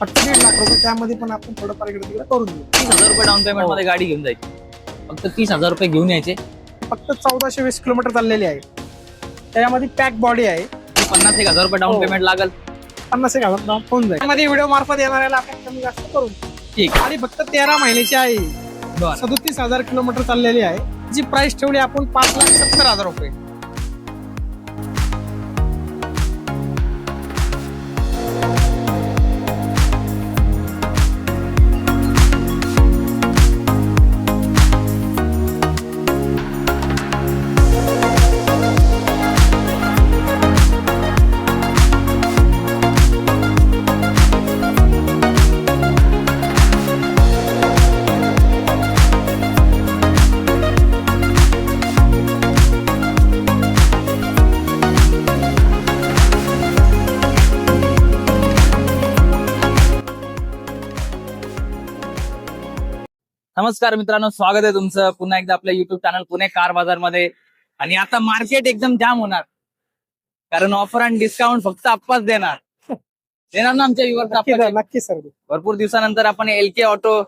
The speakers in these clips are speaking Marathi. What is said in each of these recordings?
फक्त 1.5 लाख रुपये, त्यामध्ये पण आपण थोडंफार इकडे तिकडे करून देऊ. 30,000 रुपये डाऊन पेमेंट मध्ये गाडी घेऊन जायची. फक्त 30,000 रुपये घेऊन यायचे. फक्त 1420 किलोमीटर चाललेली आहे. त्याच्यामध्ये पॅक बॉडी आहे. 50,000 रुपये डाऊन हो. पेमेंट लागल. 50,000 डाऊन होऊन जाईल. त्यामध्ये व्हिडिओ मार्फत येणाऱ्याला आपण कमी जास्त करून देऊ. ठीक. गाडी फक्त 13 महिन्याची आहे. बरं. 37,000 किलोमीटर चाललेली आहे. जी प्राइस ठेवली आपण 5,70,000 रुपये. नमस्कार मित्रांनो, स्वागत आहे तुमचं पुन्हा एकदा आपल्या युट्यूब चॅनल पुणे कार बाजार मध्ये. आणि आता मार्केट एकदम जाम होणार, कारण ऑफर आणि डिस्काउंट फक्त आप्पाच देणार ना आमच्या व्ह्यूअर्स. नक्की सर. भरपूर दिवसानंतर आपण LK ऑटो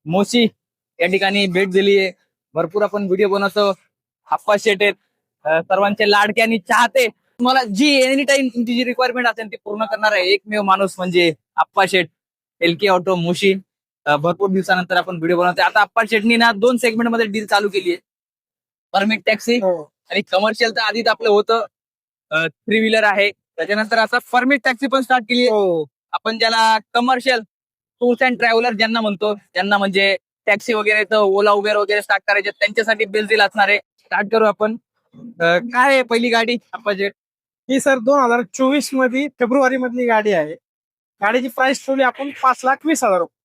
मोशी या ठिकाणी भेट दिली आहे. भरपूर आपण व्हिडिओ बनवतो. आप्पा शेट आहेत, सर्वांचे लाडके आणि चाहते. तुम्हाला जी एनी टाइम तुमची जी रिक्वायरमेंट असेल ती पूर्ण करणार आहे एकमेव माणूस म्हणजे आप्पा शेट, LK ऑटो मोशी. भरपूर दिवसानंतर आपण व्हिडिओ बनवतोय. आता आप्पा शेटनी ना 2 सेगमेंट मध्ये डील चालू केली आहे. परमिट टॅक्सी आणि कमर्शियल तर आधीच आपलं होतं, 3 व्हीलर आहे. त्याच्यानंतर आता परमिट टॅक्सी पण स्टार्ट केली आहे. आपण ज्याला कमर्शियल टूर्स अँड ट्रॅव्हलर ज्यांना म्हणतो, ज्यांना म्हणजे टॅक्सी वगैरे तर ओला उबेर वगैरे स्टार्ट करायचे, त्यांच्यासाठी बेस्ट डील असणार आहे. स्टार्ट करू आपण. काय आहे पहिली गाडी आप्पा शेट? ही सर 2024 मध्ये फेब्रुवारी मधली गाडी आहे. गाडीची प्राइस ठेवली आपण 5,20,000 रुपये.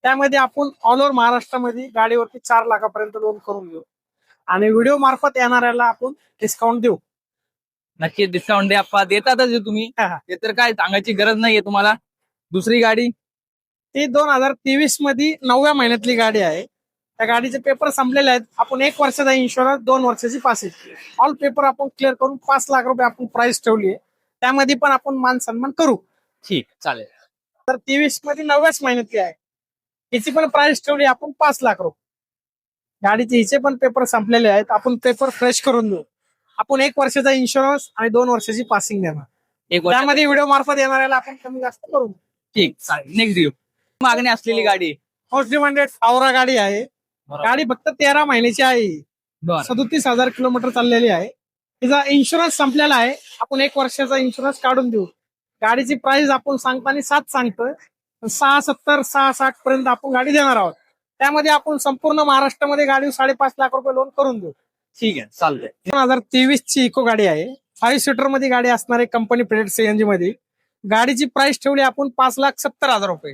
त्यामध्ये आपण ऑल ओव्हर महाराष्ट्रामध्ये गाडीवरती 4 लाखापर्यंत लोन करून देऊ आणि व्हिडिओ मार्फत येणाऱ्याला आपण डिस्काउंट देऊ. नक्की डिस्काउंट द्या आप्पा, देतातच आहे तुम्ही. ते तर काय सांगायची गरज नाहीये तुम्हाला. दुसरी गाडी ती 2023 मध्ये 9व्या महिन्यातली गाडी आहे. त्या गाडीचे पेपर संपलेले आहेत. आपण 1 वर्षाचा इन्शुरन्स, 2 वर्षाची पासिंग, ऑल पेपर आपण क्लिअर करून 5 लाख रुपये आपण प्राइस ठेवली आहे. त्यामध्ये पण आपण मान सन्मान करू. ठीक चालेल. तर 23 मध्ये 9व्याच महिन्यातली आहे. हिची पण प्राइस ठेवली आपण 5 लाख रुपये. गाडीचे हिचे पण पेपर संपलेले आहेत. आपण पेपर फ्रेश करून देऊ. आपण 1 वर्षाचा इन्शुरन्स आणि 2 वर्षाची पासिंग देणार. एक वर्ष. त्यामध्ये व्हिडिओ मार्फत येणाऱ्याला आपण कमी जास्त करू. ठीक चालेल. Next view. मागणी असलेली गाडी मोस्ट डिमांडेड आवरा गाडी आहे. गाडी फक्त 13 महिन्याची आहे. बरं. 37,000 किलोमीटर चाललेली आहे. तिचा इन्शुरन्स संपलेला आहे. आपण 1 वर्षाचा इन्शुरन्स काढून देऊ. गाडीची प्राइस आपण सांगताना 7 सांगतोय. 670, 660 पर्यंत आपण गाडी देणार आहोत. त्यामध्ये आपण संपूर्ण महाराष्ट्रामध्ये गाडी 5.5 लाख रुपये लोन करून देऊ. ठीक आहे चालतंय. 2023 ची इको गाडी आहे. 5 सीटर मध्ये गाडी असणार आहे, कंपनी प्लेट CNG मध्ये. गाडीची प्राइस ठेवली आपण 5,70,000 रुपये.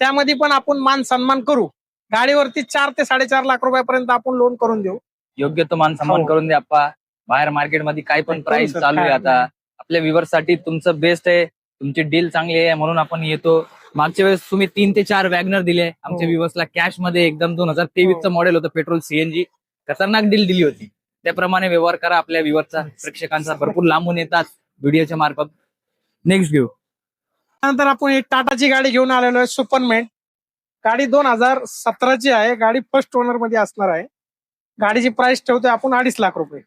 त्यामध्ये पण आपण मान सन्मान करू. गाडीवरती 4 ते 4.5 लाख रुपयापर्यंत आपण लोन करून देऊ. योग्य तो मान सन्मान हो. करून द्या आप्पा. बाहेर मार्केटमध्ये काय पण करू प्राइस सर, चालू आहे काय आता. आपल्या व्ह्यूअर्स साठी तुमचं बेस्ट आहे, तुमची डील चांगली आहे म्हणून आपण येतो. मागच्या वेळेस तुम्ही 3 ते 4 वॅगनर दिले आमच्या हो. व्ह्यूअर्सला कॅश मध्ये. एकदम 2023चं मॉडेल होतं, पेट्रोल CNG. खतरनाक डील दिली होती. त्याप्रमाणे व्यवहार करा आपल्या व्ह्यूअर्सचा, प्रेक्षकांचा. भरपूर लांबून येतात व्हिडिओच्या मार्फत. Next view. त्यानंतर आपण एक टाटाची गाडी घेऊन आलेलो आहे, सुपरमॅन. गाडी 2017ची आहे. गाडी फर्स्ट ओनर मध्ये असणार आहे. गाडीची प्राइस ठेवतोय आपण 2.5 लाख रुपये.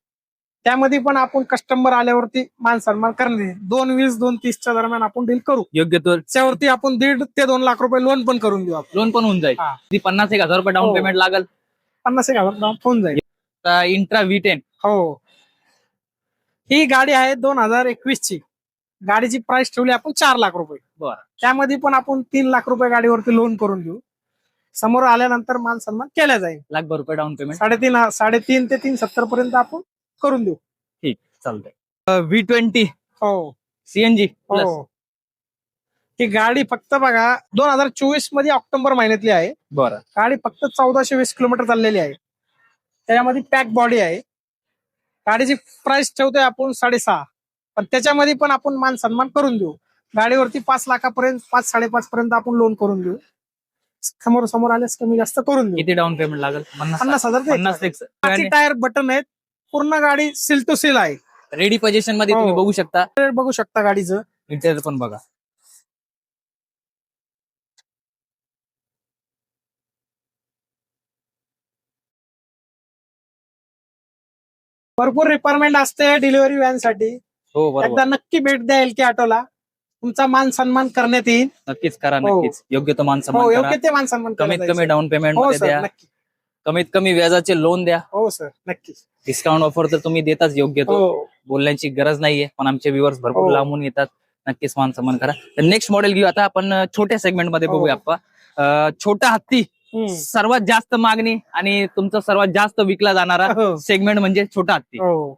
त्यामध्ये पण आपण कस्टमर आल्यावरती मान सन्मान करणे. 2.20, 2.30च्या दरम्यान आपण डील करू. योग्य तो त्यावरती आपण 1.5 ते 2 लाख रुपये लोन पण करून देऊ. लोन पण होऊन जाईल. हा. ती 50,000 रुपये डाऊन हो. पेमेंट लागल. 50,000 डाऊन होऊन जाईल. Intra V10. हो, ही गाडी आहे 2021 ची. गाडीची प्राइस ठेवली आपण 4 लाख रुपये. बरं. त्यामध्ये पण आपण 3 लाख रुपये गाडीवरती लोन करून देऊ. समोर आल्यानंतर मान सन्मान केला जाईल. लाखभर रुपये डाऊन पेमेंट. 3.5 ते 370 पर्यंत आपण करून देऊ. ठीक चालतंय. V20 हो CNG प्लस. हो. ही गाडी फक्त बघा 2024 मध्ये ऑक्टोबर महिन्यातली आहे. बरं. गाडी फक्त 1420 किलोमीटर चाललेली आहे. त्याच्यामध्ये पॅक बॉडी आहे. गाडीची प्राइस ठेवतोय आपण 6.5, पण त्याच्यामध्ये पण आपण मान सन्मान करून देऊ. गाडीवरती 5 लाखापर्यंत, 5-5.5 पर्यंत आपण लोन करून देऊ. समोर आल्यास कमी जास्त करून देऊ. किती डाऊन पेमेंट लागेल? 50,000. 50. टायर बटन आहेत. पूर्ण गाडी सील टू सील आहे. रेडी पोझिशन मध्ये तुम्ही हो. बघू शकता. बघू शकता गाडीचं. इंटेरियर पण बघा. भरपूर रिक्वायरमेंट असते डिलिव्हरी व्हॅन साठी. हो बरोबर, एकदा नक्की भेट द्या एलके ऑटोला. तुमचा मान सन्मान करण्यात येईल. नक्कीच करा, हो. नक्कीच योग्य तो मान हो, सन्मान करा. योग्य ते मान सन्मान कमीत करायचं कमी आहे. डाऊन पेमेंट हो मध्ये सर, द्या, नक्की. कमीत कमी व्याजाचे लोन द्या. हो सर, नक्की. डिस्काउंट ऑफर तर तुम्ही देताच योग्य तो, हो बोलण्याची गरज नाहीये. पण आमचे व्ह्युअर्स भरपूर हो. लांबून येतात, नक्कीच मान सन्मान करा. तर नेक्स्ट मॉडेल घेऊ आता आपण छोट्या सेगमेंट मध्ये हो. बघूया आपण. छोटा हत्ती हम्म. सर्वात जास्त मागणी आणि तुमचा सर्वात जास्त विकला जाणारा हो. सेगमेंट म्हणजे छोटा हत्ती. हो.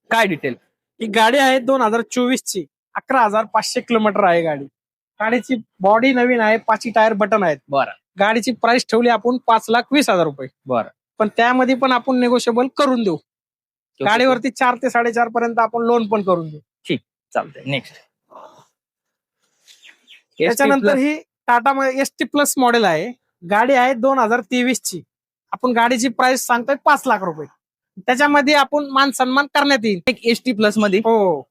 काय डिटेल? ही गाडी आहे 2024 ची. 11,500 किलोमीटर आहे गाडी. गाडीची बॉडी नवीन आहे, 5 टायर बटन आहेत. बरं गाडीची प्राइस ठेवली आपण 5,20,000 रुपये. बरं, पण त्यामध्ये पण आपण निगोशिएबल करून देऊ. गाडीवरती 4 ते 4.5 पर्यंत आपण लोन पण करून देऊ. ठीक चालतंय. नेक्स्ट त्याच्यानंतर ही टाटा एसटी प्लस मॉडेल आहे. गाडी आहे 2023 ची. आपण गाडीची प्राइस सांगतोय 5 लाख रुपये. त्याच्यामध्ये आपण मान सन्मान करण्यात येईल. एक एसटी प्लस मध्ये हो,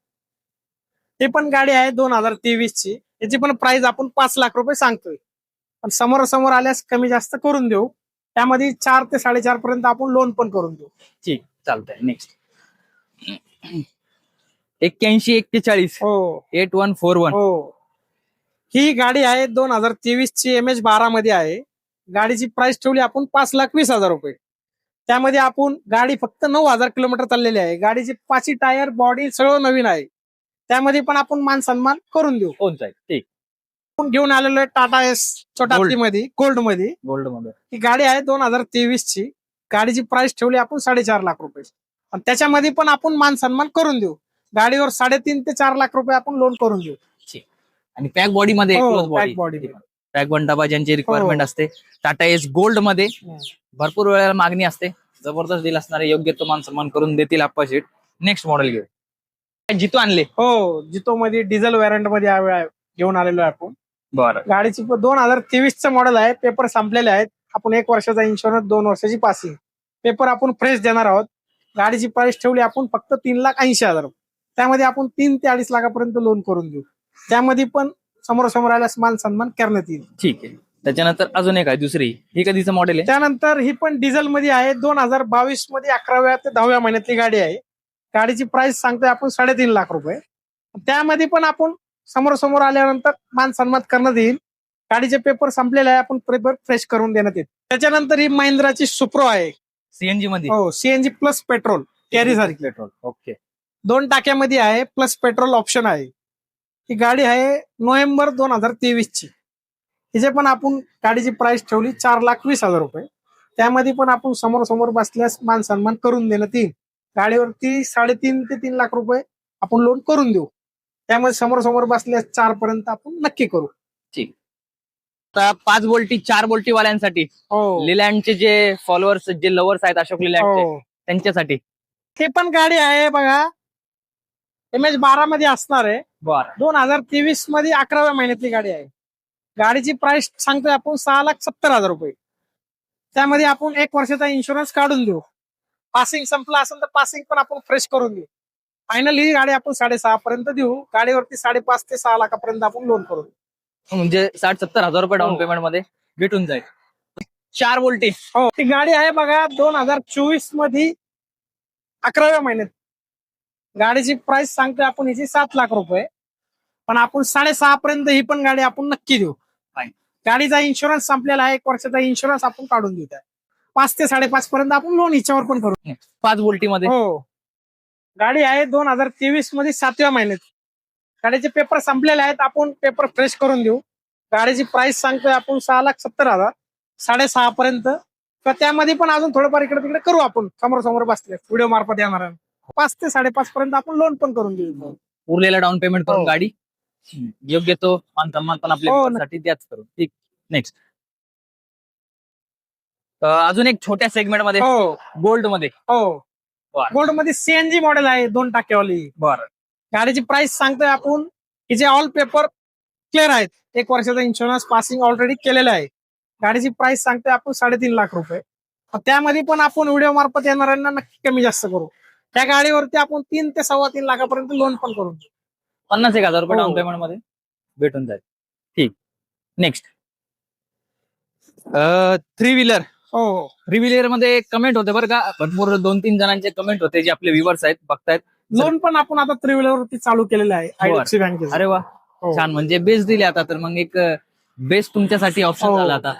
ते पण गाडी आहे 2023 ची. याची पण प्राइस आपण 5 लाख रुपये सांगतोय. पण समोरासमोर आल्यास कमी जास्त करून देऊ. त्यामध्ये 4 ते 4.5 पर्यंत आपण लोन पण करून देऊ. ठीक चालतंय. नेक्स्ट 8141 हो 8141. हो, ही गाडी आहे 2023 ची. MH12 मध्ये आहे. गाडीची प्राइस ठेवली आपण 5,20,000 रुपये. त्यामध्ये आपण गाडी फक्त 9,000 किलोमीटर चाललेली आहे. गाडीची 5 टायर बॉडी सगळं नवीन आहे. त्यामध्ये पण आपण मान सन्मान करून देऊ. होऊन जाईल. ठीक. आपण घेऊन आलेलो आहे टाटा एस छोटा Gold. हत्तीमध्ये, गोल्ड मध्ये. गोल्ड मध्ये ही गाडी आहे 2023 ची. गाडीची प्राइस ठेवली आपण 4.5 लाख रुपये. आणि त्याच्यामध्ये पण आपण मान सन्मान करून देऊ. गाडीवर 3.5 ते 4 लाख रुपये आपण लोन करून देऊ. आणि पॅक बॉडी मध्ये हो, close pack body. body. Pack one डबा ज्यांची रिक्वायरमेंट हो. असते. टाटा एस गोल्ड मध्ये भरपूर वेळेला मागणी असते. जबरदस्त डील असणारे, योग्य तो मान सन्मान करून देतील आप्पा शेठ. नेक्स्ट मॉडेल घेऊ. जितो आणले. हो, जितो मध्ये डिझेल व्हॅरियंट मध्ये घेऊन आलेलो आहे आपण. बरं, गाडीची 2023 चं मॉडेल आहे. पेपर संपलेले आहेत. आपण 1 वर्षाचा इन्शुरन्स, 2 वर्षाची पासिंग. पेपर आपण फ्रेश देणार आहोत. गाडीची प्राइस ठेवली आपण फक्त 3,80,000 रुपये. त्यामध्ये आपण 3 ते 2.5 लाखापर्यंत लोन करून देऊ. त्यामध्ये पण समोरासमोर आल्यास मान सन्मान करण्यात येईल. ठीक आहे. त्याच्यानंतर अजून एक आहे दुसरी. ही कधीचं मॉडेल आहे? त्यानंतर ही पण डिझेल मध्ये आहे. 2022 मध्ये 11व्या ते 10व्या महिन्यातली गाडी आहे. गाडीची प्राइस सांगतोय आपण 3.5 लाख रुपये. त्यामध्ये पण आपण समोरासमोर आल्यानंतर मान सन्मान करण्यात येईल. गाडीचे पेपर संपलेले आहे. आपण पेपर फ्रेश करून देण्यात येईल. त्याच्यानंतर ही महिंद्राची सुप्रो आहे. सीएनजी मध्ये. हो, सीएनजी प्लस पेट्रोल कॅरी सारखी. पेट्रोल. ओके. 2 टाक्यामध्ये आहे, प्लस पेट्रोल ऑप्शन आहे. ही गाडी आहे नोव्हेंबर 2023 ची. हिचे पण आपण गाडीची प्राइस ठेवली 4,20,000 रुपये. त्यामध्ये पण आपण समोर बसल्यास मान सन्मान करून देण्यात येईल. गाडीवरती 3.5 ते 3 लाख रुपये आपण लोन करून देऊ. त्यामध्ये समोर बसल्यास 4 पर्यंत आपण नक्की करू. ठीक. आता 5 बोल्टी 4 बोल्टी वाल्यांसाठी, हो लिलँडचे जे फॉलोअर्स, जे लवर्स आहेत अशोक लिलँडचे, हो, त्यांच्यासाठी. हे पण गाडी आहे बघा. MH12 मध्ये असणार आहे. बरं, 2023 मध्ये 11व्या महिन्यातली गाडी आहे. गाडीची प्राइस सांगतोय आपण 6,70,000 रुपये. त्यामध्ये आपण 1 वर्षाचा इन्शुरन्स काढून देऊ. पासिंग संपला असेल तर पासिंग पण आपण फ्रेश करून देऊ. फायनली ही गाडी आपण 6.5 पर्यंत देऊ. गाडीवरती 5.5 ते 6 लाखापर्यंत आपण लोन करू. म्हणजे 60-70,000 रुपये डाऊन हो. पेमेंट मध्ये भेटून जाईल. 4 बोल्टी. हो, ती गाडी आहे बघा 2024 मध्ये 11व्या महिन्यात. गाडीची प्राइस सांगतोय आपण हिची 7 लाख रुपये. पण आपण 6.5 पर्यंत ही पण गाडी आपण नक्की देऊ. Fine. गाडीचा इन्शुरन्स संपलेला आहे. 1 वर्षाचा इन्शुरन्स आपण काढून देत आहे. 5 ते 5.5 पर्यंत आपण लोन हिच्यावर पण करू. 5 बोल्टी मध्ये. हो, गाडी आहे 2023 मध्ये 7व्या महिन्यात. गाडीचे पेपर संपलेले आहेत. आपण पेपर फ्रेश करून देऊ. गाडीची प्राइस सांगतोय आपण 6,70,000. 6.5 पर्यंत. तर त्यामध्ये पण अजून थोडंफार इकडे तिकडे करू आपण. समोर बसले व्हिडिओ मार्फत येणार. 5 ते 5.5 पर्यंत आपण लोन पण करून देऊ. उरलेला डाऊन पेमेंट करून हो. गाडी योग्य तो मान सन्मान पण हो, आपल्या द्याच करू. ठीक. नेक्स्ट अजून एक छोट्या सेगमेंट मध्ये हो गोल्ड मध्ये. हो, बरं. गोल्ड मध्ये सीएनजी मॉडेल आहे 2 टाक्यावाली. बरं, गाडीची प्राइस सांगतोय आपण हिचे ऑल पेपर क्लिअर आहेत. 1 वर्षाचा इन्शुरन्स पासिंग ऑलरेडी केलेला आहे. गाडीची प्राइस सांगतोय आपण 3.5 लाख रुपये. त्यामध्ये पण आपण व्हिडिओ मार्फत येणाऱ्यांना नक्की कमी जास्त करू. त्या गाडीवरती आपण 3 ते 3.25 लाखापर्यंत लोन पण करू. 51,000 रुपये हो. डाऊन पेमेंट मध्ये भेटून जाईल. ठीक. नेक्स्ट 3 व्हीलर हो. रिव्हिलियर मध्ये कमेंट होते बरं का, भरपूर 2-3 जणांचे कमेंट होते जे आपले व्ह्युअर्स आहेत बघतायत. लोन पण आपण आता 3 वरती चालू केलेलं आहे IDFC बँकेचं. अरे वा, हो. छान. म्हणजे बेस्ट दिले आता तर मग एक बेस्ट तुमच्यासाठी ऑप्शन हो. झाला आता.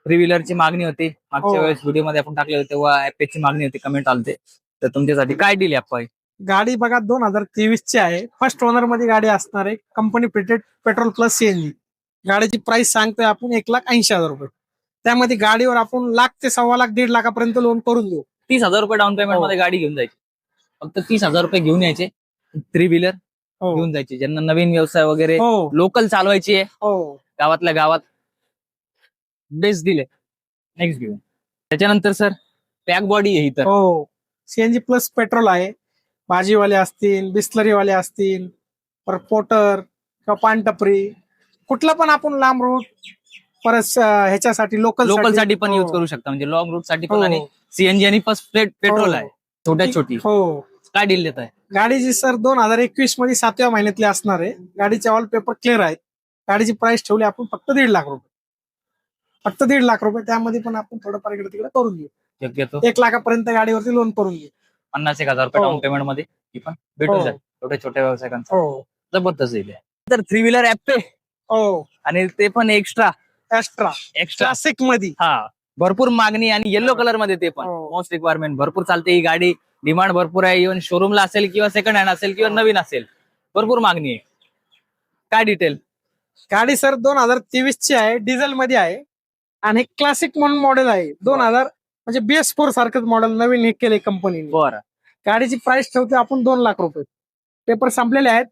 थ्री व्हीलरची मागणी होती मागच्या हो. वेळेस व्हिडिओ मध्ये आपण टाकले होते तेव्हा ची मागणी होती, कमेंट आलते. तर तुमच्यासाठी काय डील आहे गाडी बघा 2023 ची आहे. फर्स्ट ओनर मध्ये गाडी असणार आहे. Company fitted petrol plus CNG. गाडीची प्राइस सांगतोय आपण 1,80,000 रुपये. त्यामध्ये गाडीवर आपण 1,00,000 ते 1,25,00,000 1,50,000 पर्यंत लोन करून देऊ. 30,000 रुपये डाऊन पेमेंट हो. मध्ये गाडी घेऊन जायची. फक्त 30,000 रुपये घेऊन यायचे, थ्री व्हीलर हो. घेऊन जायची. ज्यांना नवीन व्यवसाय वगैरे हो. लोकल चालवायची आहे हो. गावातल्या गावात, बेस्ट दिले. नेक्स्ट घेऊ. त्याच्यानंतर सर पॅक बॉडी आहे इथं. हो. CNG प्लस पेट्रोल आहे. भाजीवाले असतील, बिस्लरीवाले असतील, परत पोटर किंवा पानटपरी, कुठला पण आपण लांब रूट, परत ह्याच्यासाठी लोकल साठी पण युज करू शकता, म्हणजे लॉंग रूट साठी पण. आणि सीएनजी आणि फर्स्ट पेट्रोल आहे, छोट्या छोटी. हो. काय डील देत आहे गाडीची सर 2021 मध्ये 7व्या महिन्यातली असणार आहे. गाडीचे ऑल पेपर क्लिअर आहेत. गाडीची प्राइस ठेवली आपण फक्त 1,50,000 रुपये. फक्त 1,50,000 रुपये. त्यामध्ये पण आपण थोडंफार इकडे तिकडे करून घेऊ. शक्यतो 1,00,000 पर्यंत गाडीवरती लोन करून घेऊ. 50,000 रुपये हो. डाऊन पेमेंट मध्ये ती पण भेटून हो. जाईल छोट्या छोट्या व्यवसायांचा. हो. जबरदस्त दिले. तर थ्री व्हीलर ऍप हो. आणि ते पण एक्स्ट्रा एक्स्ट्रा क्लासिक मध्ये. हा, भरपूर मागणी आणि येलो कलर मध्ये ते पण हो. मोस्ट रिक्वायरमेंट भरपूर चालते ही गाडी. डिमांड भरपूर आहे. इव्हन शोरूमला असेल किंवा सेकंड हँड असेल किंवा नवीन असेल, भरपूर मागणी आहे. काय डिटेल? गाडी सर 2023 ची आहे. डिझेल मध्ये आहे आणि क्लासिक म्हणून मॉडेल आहे. 2000 म्हणजे BS4 सारखंच मॉडेल नवीन हे केले कंपनीने. बरं. गाडीची प्राइस ठेवते आपण 2,00,000 रुपये. पेपर संपलेले आहेत.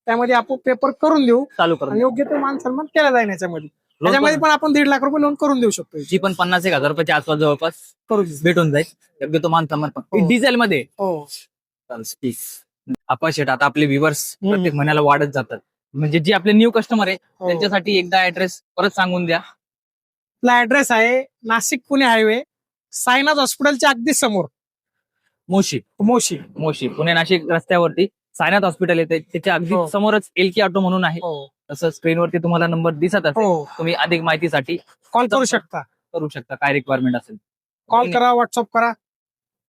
त्यामध्ये आपण पेपर करून देऊ चालू आणि करून योग्य तो मान सन्मान केला जाईल याच्यामध्ये. त्याच्यामध्ये पण आपण 1,50,000 रुपये लोन करून देऊ शकतो. जी पण 50,000 रुपयाच्या आसपास जवळपास करू देऊ. भेटून जाईल. योग्य तो मान सन्मान पण हो. डिझेल मध्ये. हो. अपाशेट आता आपले व्ह्युअर्स प्रत्येक महिन्याला वाढत जातात. म्हणजे जे आपले न्यू कस्टमर आहे हो. त्यांच्यासाठी एकदा ऍड्रेस परत सांगून द्या. आपला ऍड्रेस आहे नाशिक पुणे हायवे, साईनाथ हॉस्पिटलच्या अगदी समोर, मोशी मोशी. पुणे नाशिक रस्त्यावरती सायनाथ हॉस्पिटल येते, त्याच्या अगदी हो. समोरच LK ऑटो म्हणून आहे. हो. तसं स्क्रीनवरती तुम्हाला नंबर दिसत असेल. हो. तुम्ही अधिक माहितीसाठी कॉल करू शकता. काय रिक्वायरमेंट असेल कॉल करा, व्हॉट्सअप करा.